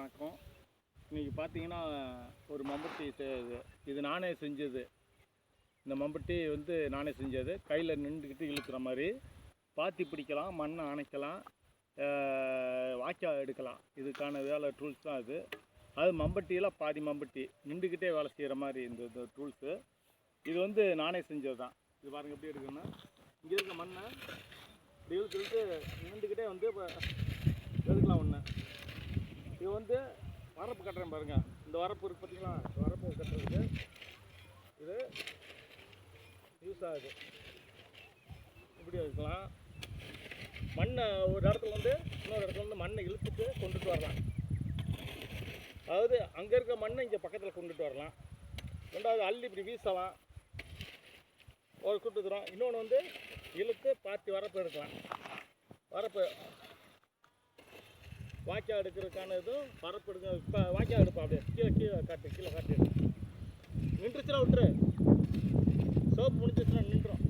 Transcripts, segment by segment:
வணக்கம். இன்றைக்கி பார்த்தீங்கன்னா ஒரு மம்பட்டி இது நானே செஞ்சது. இந்த மம்பட்டி வந்து நானே செஞ்சது. கையில் நின்றுக்கிட்டு இழுக்கிற மாதிரி பாத்தி பிடிக்கலாம், மண்ணை அணைக்கலாம், வாய்க்கால் எடுக்கலாம். இதுக்கான வேலை டூல்ஸ் தான் இது. அது மம்பட்டியில் பாதி மம்பட்டி நின்றுக்கிட்டே வேலை செய்கிற மாதிரி இந்த டூல்ஸு. இது வந்து நானே செஞ்சது தான். இது பாருங்கள் எப்படி இருக்குன்னா, இங்கே இருக்க மண்ணை இப்படி இழுத்துக்கிட்டு நின்றுக்கிட்டே வந்து இப்போ எடுக்கலாம் ஒன்று. இது வந்து வரப்பு கட்டுறேன் பாருங்கள். இந்த வரப்பு இருக்குது பார்த்தீங்களா, இந்த வரப்பு கட்டுறதுக்கு இது யூஸ் ஆகுது. இப்படி இருக்கலாம். மண்ணை ஒரு இடத்துல வந்து இன்னொரு இடத்துல வந்து மண்ணை இழுத்துட்டு கொண்டுட்டு வரலாம். அதாவது அங்கே இருக்க மண்ணை இங்கே பக்கத்தில் கொண்டுட்டு வரலாம். ரெண்டாவது அள்ளி இப்படி வீசலாம், ஒரு கூட்டு தூரம். இன்னொன்று வந்து இழுத்து பாத்தி வரப்பு எடுக்கலாம். வரப்பு வாய்க்கால் எடுக்கிறதுக்கான இதுவும் வரப்பு எடுக்க. இப்போ வாய்க்கால் எடுப்போம். அப்படியே கீழே காட்டு நின்றுச்சுன்னா விட்டுரு. சோப்பு முடிஞ்சிச்சுன்னா நின்றுடும்.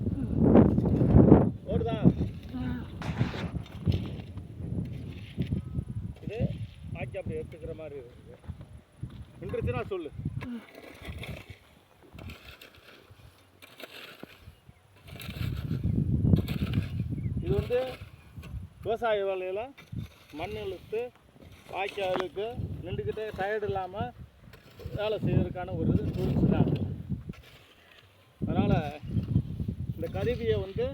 ஓடுதா? இது வாய்க்கால் அப்படி எடுத்துக்கிற மாதிரி இருக்குது. நின்றுச்சுன்னா சொல்லு. இது வந்து விவசாய வேலையில் மண் இழுத்து வாய்க்காலுக்கு நின்றுக்கிட்டே டயர்டு இல்லாமல் வேலை செய்வதற்கான ஒரு டூல்ஸ் தான். அதனால் இந்த கருவியை வந்து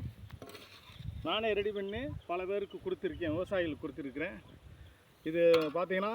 நானே ரெடி பண்ணி பல பேருக்கு கொடுத்துருக்கேன், விவசாயிகளுக்கு கொடுத்துருக்குறேன். இது பார்த்தீங்கன்னா